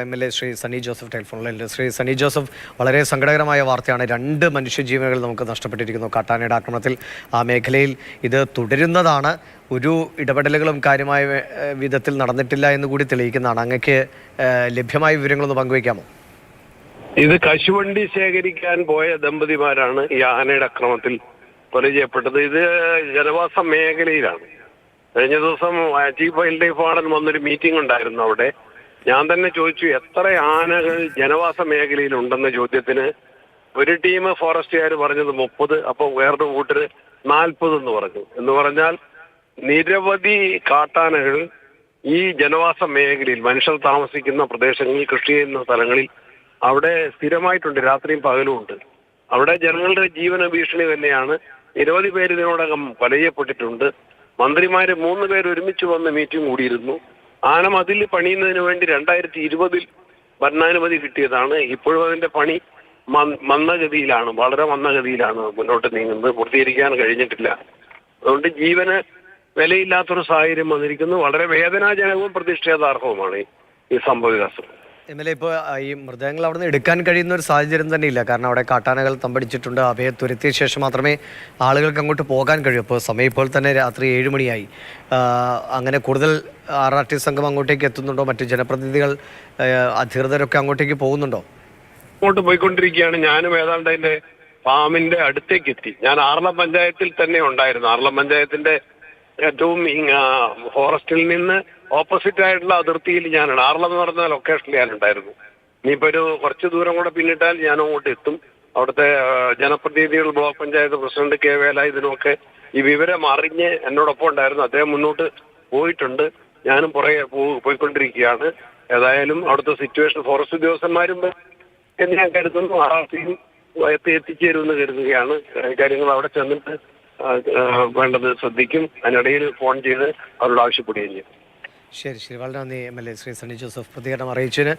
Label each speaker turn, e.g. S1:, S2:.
S1: MLA Shri Sunny Joseph ടെലിഫോണിൽ. ശ്രീ സണ്ണി ജോസഫ്, വളരെ സങ്കടകരമായ വാർത്തയാണ്. 2 മനുഷ്യജീവനുകൾ നമുക്ക് നഷ്ടപ്പെട്ടിരിക്കുന്നു കാട്ടാനയുടെ ആക്രമണത്തിൽ. ആ മേഖലയിൽ ഇത് തുടരുന്നതാണ്. ഒരു ഇടപെടലുകളും കാര്യമായ വിധത്തിൽ നടന്നിട്ടില്ല എന്ന് കൂടി തെളിയിക്കുന്നതാണ്. അങ്ങക്ക് ലഭ്യമായ വിവരങ്ങളൊന്ന് പങ്കുവയ്ക്കാമോ?
S2: ഇത് കശുവണ്ടി ശേഖരിക്കാൻ പോയ ദമ്പതിമാരാണ് ഈ ആനയുടെ ആക്രമണത്തിൽ പരിചയപ്പെട്ടത്. ഇത് ജനവാസ മേഖലയിലാണ്. കഴിഞ്ഞ ദിവസം ചീഫ് വൈൽഡ് ലൈഫ് വാർഡൻ വന്നൊരു മീറ്റിംഗ് ഉണ്ടായിരുന്നു അവിടെ. ഞാൻ തന്നെ ചോദിച്ചു, എത്ര ആനകൾ ജനവാസ മേഖലയിൽ ഉണ്ടെന്ന ചോദ്യത്തിന് ഒരു ടീം ഫോറസ്റ്റുകാർ പറഞ്ഞത് 30, അപ്പോൾ വേറൊരു കൂട്ടര് 40 എന്ന് പറഞ്ഞു. എന്ന് പറഞ്ഞാൽ നിരവധി കാട്ടാനകൾ ഈ ജനവാസ മേഖലയിൽ, മനുഷ്യർ താമസിക്കുന്ന പ്രദേശങ്ങളിൽ, കൃഷി ചെയ്യുന്ന സ്ഥലങ്ങളിൽ അവിടെ സ്ഥിരമായിട്ടുണ്ട്. രാത്രിയും പകലും ഉണ്ട്. അവിടെ ജനങ്ങളുടെ ജീവന ഭീഷണി തന്നെയാണ്. നിരവധി പേര് ഇതിനോടകം കൊലയപ്പെട്ടിട്ടുണ്ട്. മന്ത്രിമാര് 3 പേര് ഒരുമിച്ച് വന്ന് മീറ്റിംഗ് കൂടിയിരുന്നു. ആന മതിൽ പണിയുന്നതിന് വേണ്ടി 2020 ഭരണാനുമതി കിട്ടിയതാണ്. ഇപ്പോഴും അതിന്റെ പണി മന്ദഗതിയിലാണ്, വളരെ മന്ദഗതിയിലാണ് മുന്നോട്ട് നീങ്ങുന്നത്. പൂർത്തീകരിക്കാൻ കഴിഞ്ഞിട്ടില്ല. അതുകൊണ്ട് ജീവന് വിലയില്ലാത്തൊരു സാഹചര്യം വന്നിരിക്കുന്നു. വളരെ വേദനാജനകവും പ്രതിഷേധാർഹവുമാണ് ഈ സംഭവവികാസം.
S1: MLA, ഇപ്പോൾ ഈ മൃതദേഹങ്ങൾ അവിടെ നിന്ന് എടുക്കാൻ കഴിയുന്ന ഒരു സാഹചര്യം തന്നെ ഇല്ല. കാരണം അവിടെ കാട്ടാനകൾ തമ്പടിച്ചിട്ടുണ്ട്. അവയെ തുരത്തിയ ശേഷം മാത്രമേ ആളുകൾക്ക് അങ്ങോട്ട് പോകാൻ കഴിയൂ. അപ്പോൾ സമയം ഇപ്പോൾ തന്നെ രാത്രി 7 മണിയായി. അങ്ങനെ കൂടുതൽ RRT സംഘം അങ്ങോട്ടേക്ക് എത്തുന്നുണ്ടോ? മറ്റു ജനപ്രതിനിധികൾ, അധികൃതരൊക്കെ അങ്ങോട്ടേക്ക് പോകുന്നുണ്ടോ?
S2: അങ്ങോട്ട് പോയിക്കൊണ്ടിരിക്കുകയാണ്. ഞാനും ഏതാണ്ട് അതിന്റെ ഫാമിന്റെ അടുത്തേക്ക് എത്തി. ഞാൻ ആർളം പഞ്ചായത്തിൽ തന്നെ ഉണ്ടായിരുന്നു. ആർളം പഞ്ചായത്തിന്റെ ഏറ്റവും ഫോറസ്റ്റിൽ നിന്ന് ഓപ്പോസിറ്റ് ആയിട്ടുള്ള അതിർത്തിയിൽ ഞാനാണ്. ആർളം എന്ന് പറഞ്ഞ ലൊക്കേഷനിൽ ഞാനുണ്ടായിരുന്നു. ഇനിയിപ്പോ ഒരു കുറച്ച് ദൂരം കൂടെ പിന്നിട്ടാൽ ഞാൻ അങ്ങോട്ട് എത്തും. അവിടുത്തെ ജനപ്രതിനിധികൾ, ബ്ലോക്ക് പഞ്ചായത്ത് പ്രസിഡന്റ് കെ വേല, ഇതിനൊക്കെ ഈ വിവരം അറിഞ്ഞ് എന്നോടൊപ്പം ഉണ്ടായിരുന്നു. അദ്ദേഹം മുന്നോട്ട് പോയിട്ടുണ്ട്. ഞാനും പുറകെ പോയിക്കൊണ്ടിരിക്കുകയാണ്. ഏതായാലും അവിടുത്തെ സിറ്റുവേഷൻ ഫോറസ്റ്റ് ഉദ്യോഗസ്ഥന്മാരും എന്ന് ഞാൻ കരുതുന്നു. RRTയും എത്തിച്ചേരുമെന്ന് കരുതുകയാണ്. കാര്യങ്ങൾ അവിടെ ചെന്നിട്ട് വേണ്ടത് ശ്രദ്ധിക്കും. അതിനിടയിൽ ഫോൺ ചെയ്ത് അവരോട് ആവശ്യപ്പെടുകയും ചെയ്യും.
S1: ശരി, വളരെ നന്ദി MLA ശ്രീ സണ്ണി ജോസഫ് പ്രതികരണം അറിയിച്ചതിന്.